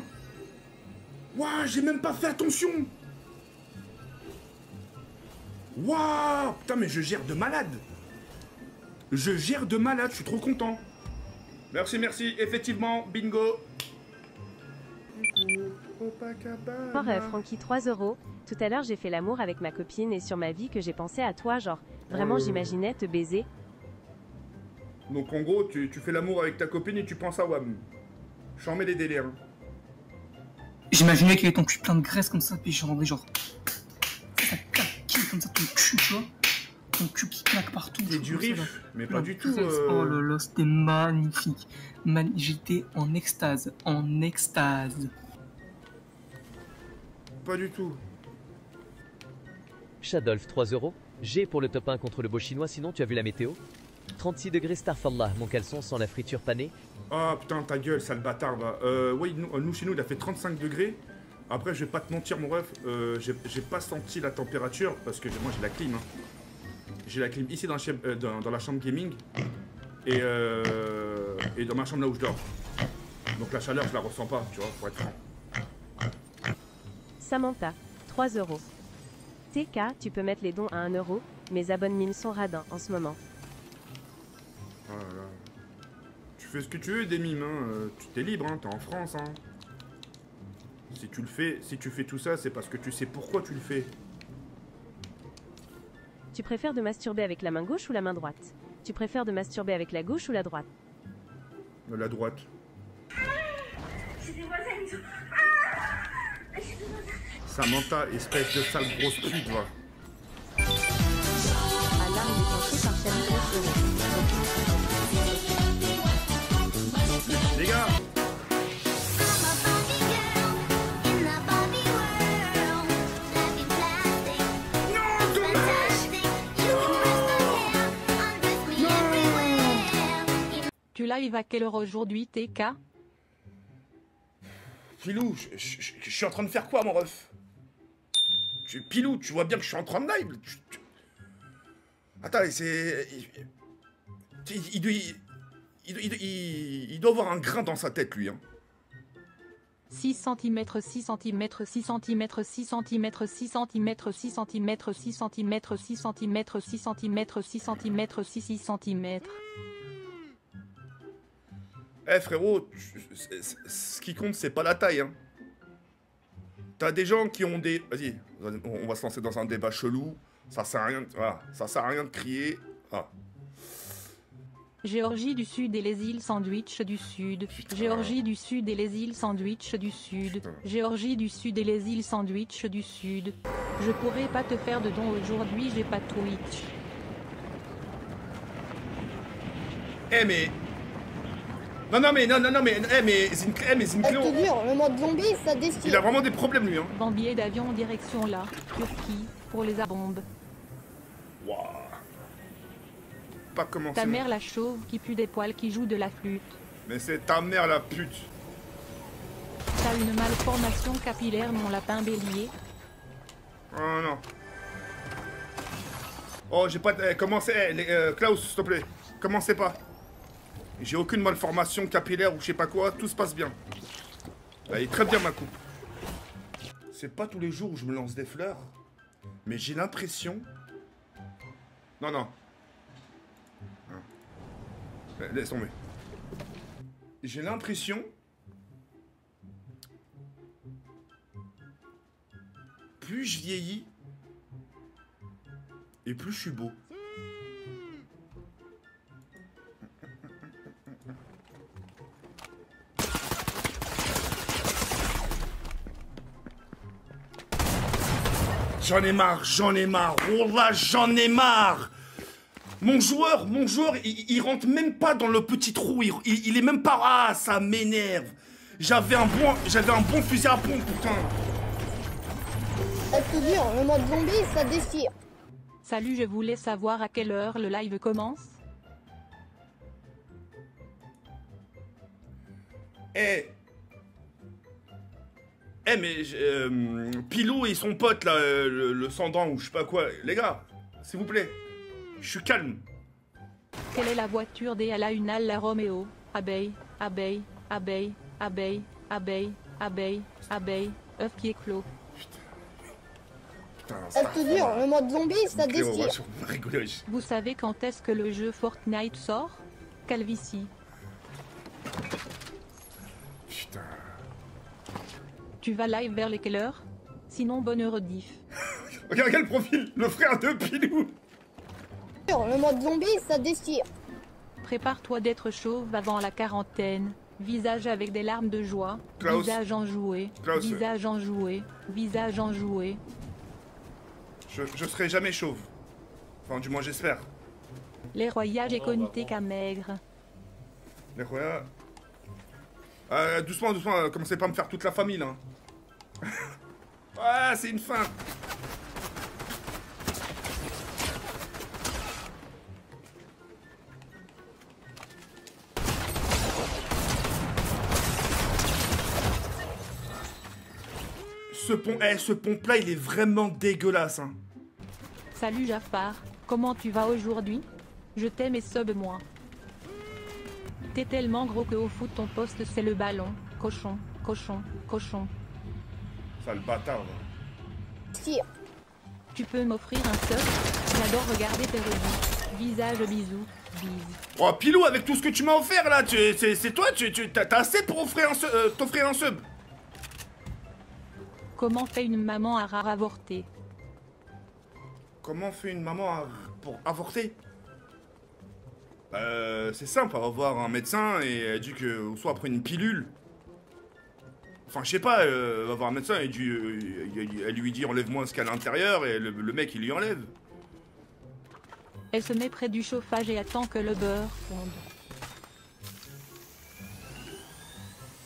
Waouh, j'ai même pas fait attention! Waouh! Putain, mais je gère de malade! Je gère de malade, je suis trop content! Merci, merci, effectivement, bingo! Or, Francky 3 €. Tout à l'heure j'ai fait l'amour avec ma copine et sur ma vie que j'ai pensé à toi, genre vraiment j'imaginais te baiser. Donc en gros, tu fais l'amour avec ta copine et tu penses à WAM. J'en mets les délires. Hein. J'imaginais qu'il y avait ton cul plein de graisse comme ça, puis je rendais genre... Ça claque comme ça ton cul, tu vois. Ton cul qui claque partout. Et du riff, mais pas du tout. Oh là là, c'était magnifique. J'étais en extase, en extase. Pas du tout. Shadolf 3 €. G pour le top 1 contre le beau chinois, sinon tu as vu la météo? 36 degrés Starfallah, mon caleçon sans la friture panée. Ah putain, ta gueule, sale bâtard va. Oui, nous chez nous il a fait 35 degrés. Après, je vais pas te mentir, mon ref, j'ai pas senti la température parce que moi j'ai la clim. Hein. J'ai la clim ici dans la chambre gaming et dans ma chambre là où je dors. Donc la chaleur, je la ressens pas, tu vois, pour être franc. Samantha, 3 €. TK, tu peux mettre les dons à 1 €. Mes abonnements sont radins en ce moment. Oh là là. Tu fais ce que tu veux des mimes, hein. Tu t'es libre, hein. T'es en France, hein. Si tu fais tout ça, c'est parce que tu sais pourquoi tu le fais. Tu préfères de masturber avec la main gauche ou la main droite? Tu préfères de masturber avec la gauche ou la droite? La droite. Samantha, espèce de sale grosse pute, va. Alarme déclenchée par Chani 9 €. Les gars! Tu live à quelle heure aujourd'hui, TK? Pilou, je suis en train de faire quoi, mon ref? Pilou, tu vois bien que je suis en train de live. Attends, c'est... Il doit avoir un grain dans sa tête, lui. Hein. 6 cm, 6 cm, 6 cm, 6 cm, 6 cm, 6 cm, 6 cm, 6 cm, 6 cm, 6 cm, 6 cm. Eh frérot, ce qui compte, c'est pas la taille. Hein. T'as des gens qui ont des... Vas-y, on va se lancer dans un débat chelou. Ça sert à rien, voilà, ça sert à rien de crier. Ah. Géorgie du Sud et les îles Sandwich du Sud. Géorgie du Sud et les îles Sandwich du Sud. Géorgie du Sud et les îles Sandwich du Sud. Je pourrais pas te faire de don aujourd'hui, j'ai pas Twitch. Eh mais... Non, mais Zincleo... Je te jure, le mode zombie, ça déchire. Il a vraiment des problèmes, lui, hein. Bambier d'avion direction là, Turquie, pour les abombes. Waouh. Pas commencer. Ta mère la chauve qui pue des poils qui joue de la flûte. Mais c'est ta mère la pute. T'as une malformation capillaire, mon lapin bélier. Oh non. Oh, j'ai pas... commencez... Klaus, s'il te plaît. Commencez pas. J'ai aucune malformation capillaire ou je sais pas quoi, tout se passe bien. Elle est très bien ma coupe. C'est pas tous les jours où je me lance des fleurs, mais j'ai l'impression... Non. Laisse tomber. J'ai l'impression... Plus je vieillis, et plus je suis beau. J'en ai marre, oh là, j'en ai marre. Mon joueur, il rentre même pas dans le petit trou, il est même pas... Ah, ça m'énerve. J'avais un bon fusil à pompe, putain. Je te jure, le mode zombie, ça déchire. Salut, je voulais savoir à quelle heure le live commence. Mais Pilou et son pote là, le Sandran ou je sais pas quoi, les gars, s'il vous plaît, je suis calme. Quelle est la voiture des Ala Unal la Romeo? Abeille, abeille, abeille, abeille, abeille, abeille, abeille, œuf qui éclot. Putain, Je te jure, le mode zombie, ça déchire. Vous savez quand est-ce que le jeu Fortnite sort? Calvitie. Putain. Tu vas live vers les quelle heure? Sinon bonne rediff. Regarde quel profil, le frère de Pilou. Le mode zombie, ça déchire. Prépare-toi d'être chauve avant la quarantaine. Visage avec des larmes de joie. Klaus. Visage enjoué. Klaus. Visage enjoué. Visage enjoué. Je serai jamais chauve. Enfin, du moins, j'espère. Les royages et conité qu'à maigre. Les rois. Doucement, doucement, commencez pas à me faire toute la famille là. Ouais, c'est une fin. Ce pompe là, il est vraiment dégueulasse. Hein. Salut Jafar, comment tu vas aujourd'hui? Je t'aime et sub moi. T'es tellement gros que au foot ton poste c'est le ballon. Cochon, cochon, cochon. Sale bâtard. Là. Tire. Tu peux m'offrir un sub? J'adore regarder tes rediffs. Visage bisous, bise. Oh Pilou, avec tout ce que tu m'as offert là, c'est toi, t'as assez pour t'offrir un sub. Comment fait une maman à rare avorter? Comment fait une maman pour avorter? C'est simple, elle va voir un médecin et elle dit que soit après une pilule. Enfin, je sais pas, elle va voir un médecin et elle lui dit enlève-moi ce qu'il y a à l'intérieur et le mec il lui enlève. Elle se met près du chauffage et attend que le beurre fonde.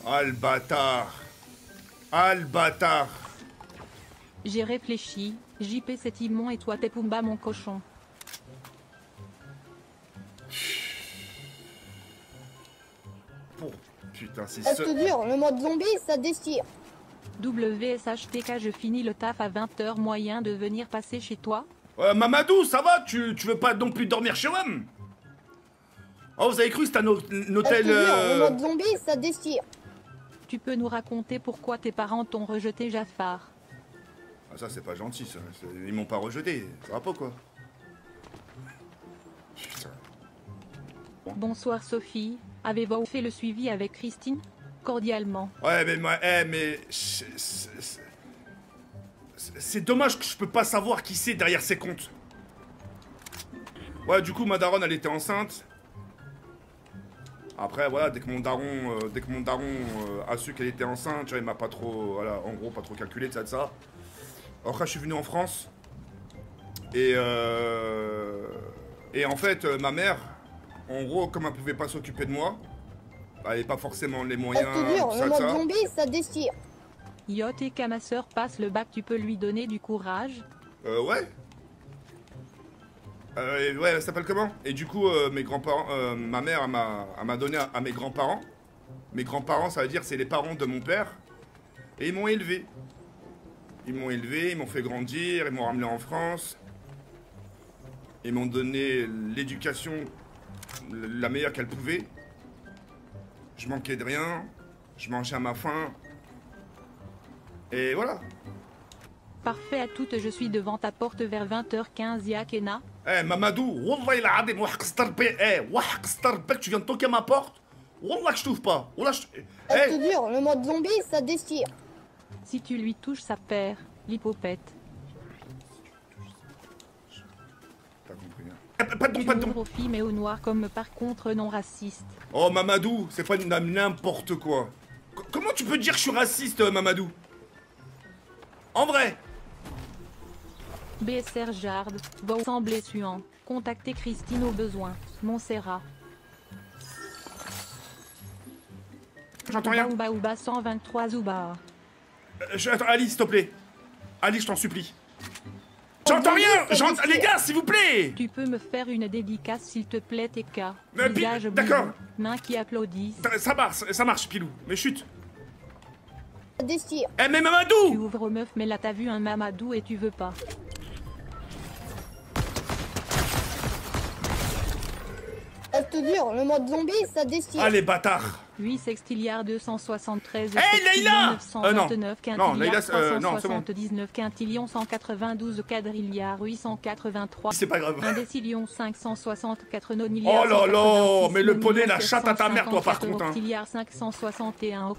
Ah le bâtard. Ah le bâtard. J'ai réfléchi, JP c'est Imon et toi t'es Pumba mon cochon. Oh, putain, c'est Je te jure, le mode zombie, ça déchire. WSHTK, je finis le taf à 20h, moyen de venir passer chez toi? Mamadou, ça va? Tu veux pas non plus dormir chez WAM? Oh, vous avez cru que c'était un hôtel... Je te jure, le mode zombie, ça déchire. Tu peux nous raconter pourquoi tes parents t'ont rejeté Jafar? Ah ça c'est pas gentil ça, ils m'ont pas rejeté, ça va pas quoi. Putain. Bonsoir Sophie, avez-vous fait le suivi avec Christine? Cordialement. Ouais mais... C'est dommage que je peux pas savoir qui c'est derrière ces comptes. Ouais du coup ma daronne elle était enceinte. Après voilà, dès que mon daron a su qu'elle était enceinte, tu vois, il m'a pas trop, voilà, en gros pas trop calculé de ça. Après je suis venu en France et en fait ma mère, en gros comme elle pouvait pas s'occuper de moi, elle avait pas forcément les moyens. Je te jure, le mode zombie ça déchire. Yacht et qu'à ma soeur passe le bac, tu peux lui donner du courage? Ouais. Ouais, elle s'appelle comment? Et du coup, mes grands-parents, ma mère, elle m'a donné à mes grands-parents. Mes grands-parents, ça veut dire c'est les parents de mon père. Et ils m'ont élevé. Ils m'ont fait grandir, ils m'ont ramené en France. Ils m'ont donné l'éducation la meilleure qu'elle pouvait. Je manquais de rien. Je mangeais à ma faim. Et voilà. Parfait à toutes, je suis devant ta porte vers 20h15, Yakena. Eh Mamadou, wallah il a adim, tu viens de toquer à ma porte. Wallah que je t'ouvre pas. Wallah je te jure, le mode zombie ça déchire. Si tu lui touches sa paire, l'hypopète. T'as compris. Pas de don, pas de don. Aux filles mais au noir comme par contre non raciste. Oh Mamadou, c'est pas n'importe quoi. Comment tu peux dire que je suis raciste, Mamadou? En vrai. BSR Jard, va sembler suant. Contactez Christine au besoin. Montserrat. J'entends rien. Ouba 123 Zouba. Attends, Ali, s'il te plaît. Ali, je t'en supplie. J'entends rien. Les gars, s'il vous plaît. Tu peux me faire une dédicace, s'il te plaît, TK. D'accord. Mains qui applaudissent. Ça marche, Pilou. Mais chut. Déchire. Eh, mais Mamadou. Tu ouvres meuf, mais là t'as vu un Mamadou et tu veux pas. Je te jure, le mode zombie ça déchire. Ah les bâtards. 8 sextiliards 273. Hey Leïla. 929 non, Leïla, non, c'est bon. 379 quintillions 192 quadrilliards 883. C'est pas grave. 1 décillion 564 nonilliards. Oh là là, mais le poney la chatte à ta mère toi par contre. Octilliards 561.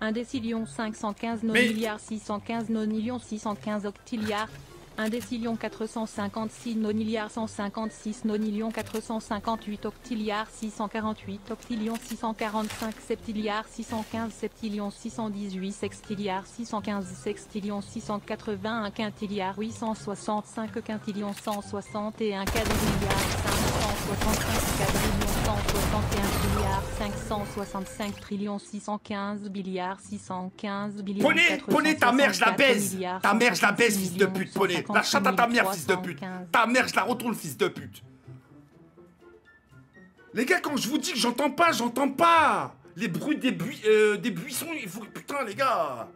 1 décillion 515 Mais- nonilliards 615 nonillions 615 octilliards. 1 décillion 456 nonilliards 156 nonillions 458 octilliards 648 octillions 645 septilliards 615 septillions 618 sextilliards 615 sextillions 681 quintilliards 865 quintillions 161 quadrilliards 565 quadrillions 161 trilliards 565 trillions 615 billiards 615 billions Poney, ta mère, je la 464 baise. milliards, Ta mère, je la baise, 156 fils de pute, Poney. La chatte à ta mère, fils de pute. Ta mère, je la retourne, fils de pute. Les gars, quand je vous dis que j'entends pas, j'entends pas. Les bruits des buissons, il faut... Putain, les gars.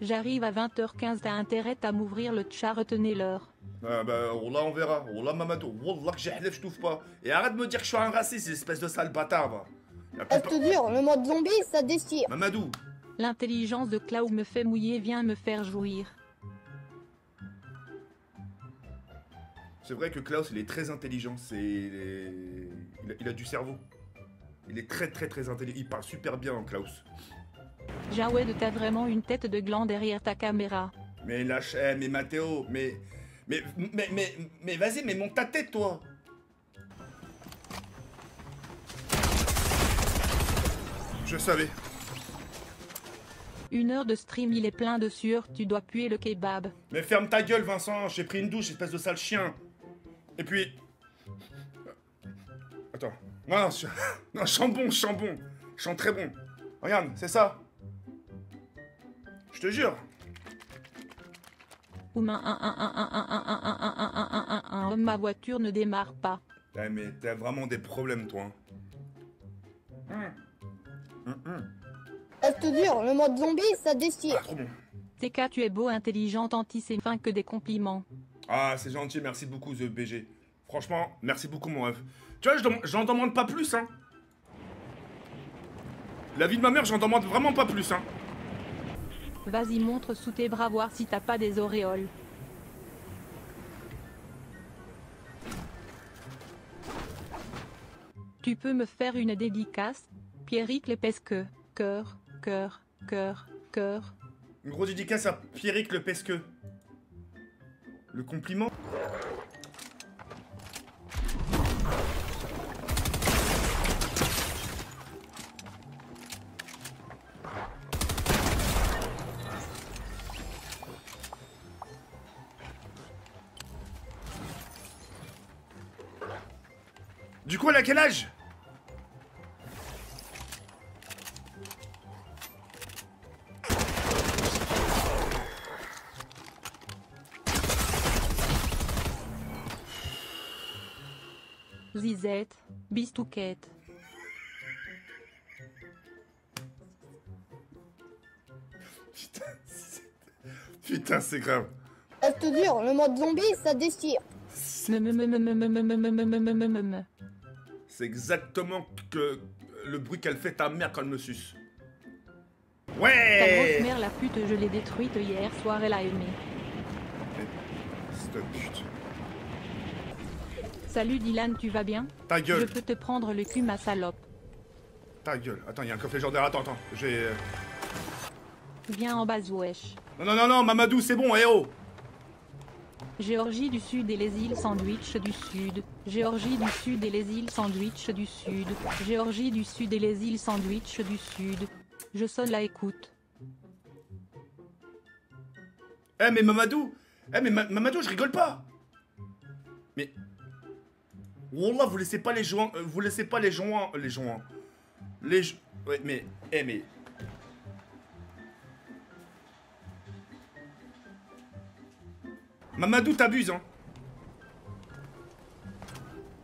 J'arrive à 20h15, t'as intérêt à m'ouvrir le chat, retenez l'heure. Ah bah, Wallah, on verra. Wallah, Mamadou. Wallah, que j'ai je t'ouvre pas. Et arrête de me dire que je suis un raciste, espèce de sale bâtard, va. Je te jure, le mode zombie, ça déchire. Mamadou. L'intelligence de Cloud me fait mouiller, viens me faire jouir. C'est vrai que Klaus, il est très intelligent. Il a du cerveau. Il est très intelligent. Il parle super bien, Klaus. Jawed, t'as vraiment une tête de gland derrière ta caméra. Mais lâche, mais Mathéo, mais vas-y, mais monte ta tête, toi. Je savais. 1 heure de stream, il est plein de sueur, tu dois puer le kebab. Mais ferme ta gueule, Vincent. J'ai pris une douche, espèce de sale chien. Et puis... Attends. Non, je sens bon, je sens bon. Je sens très bon. Regarde, c'est ça. Je te jure. Ma voiture ne démarre pas. Ouais, mais t'as vraiment des problèmes, toi. Je te jure, le mode zombie, ça déchire. Ah, trop bon. TK, tu es beau, intelligent, anti-sémin, que des compliments. Ah, c'est gentil, merci beaucoup, The BG. Franchement, merci beaucoup, mon rêve. Tu vois, j'en demande pas plus, hein. La vie de ma mère, j'en demande vraiment pas plus, hein. Vas-y, montre sous tes bras voir si t'as pas des auréoles. Tu peux me faire une dédicace, Pierrick Lepesque. Cœur, cœur, cœur, cœur. Une grosse dédicace à Pierrick le Pesqueux. Le compliment. Du coup, elle a quel âge? Zizette, Bistouquette. Putain, c'est grave. Je te jure, le mode zombie, ça déchire. C'est exactement le bruit qu'elle fait ta mère quand elle me suce. Ouais. Ta grosse mère, la pute, je l'ai détruite hier soir, elle a aimé. Cette pute. Salut Dylan, tu vas bien? Ta gueule. Je peux te prendre le cul, ma salope. Ta gueule. Attends, il y a un coffre légendaire. Attends. J'ai... Viens en bas, wesh. Non, Mamadou, c'est bon, eh oh. Géorgie du Sud et les îles Sandwich du Sud. Géorgie du Sud et les îles Sandwich du Sud. Géorgie du Sud et les îles Sandwich du Sud. Je sonne la écoute. Eh, mais Mamadou. Mamadou, je rigole pas. Mais... Wallah, vous laissez pas les joints... vous laissez pas les joints... Ouais, mais... mais... Mamadou, t'abuses, hein.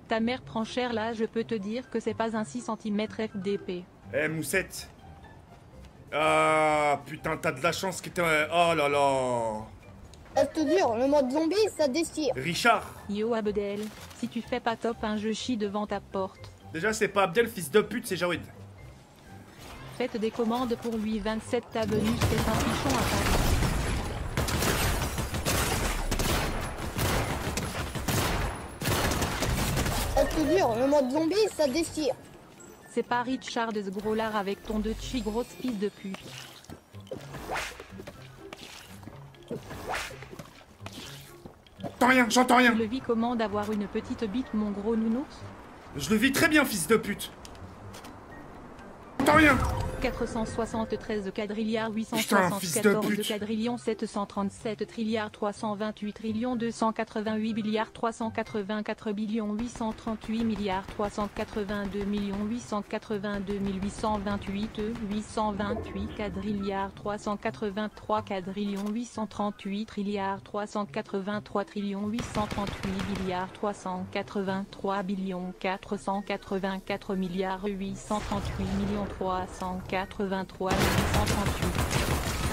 Ta mère prend cher là, je peux te dire que c'est pas un 6 cm FDP. Eh, Moussette. Ah, putain, t'as de la chance que t'es... Oh là là. Je te jure, le mode zombie, ça déchire. Richard. Yo Abdel, si tu fais pas top, je chie devant ta porte. Déjà, c'est pas Abdel, fils de pute, c'est Jawed. Faites des commandes pour lui, 27 avenue, c'est un pichon à Paris. Je te jure, le mode zombie, ça déchire. C'est pas Richard de Sgrolar avec ton de chi grosse fils de pute. J'entends rien. Tu le vis comment d'avoir une petite bite, mon gros nounours? Je le vis très bien, fils de pute. J'entends rien. 473 quadrilliards Putain, fils de 874 pute. quadrillions 737 trilliards 328 trillions 288 milliards 384 billions 838 milliards 382 millions 882 828 828 quadrilliards 383 quadrillions 838 trilliards 383 trillions 838 milliards 383 billions 484 milliards 838 millions 383 838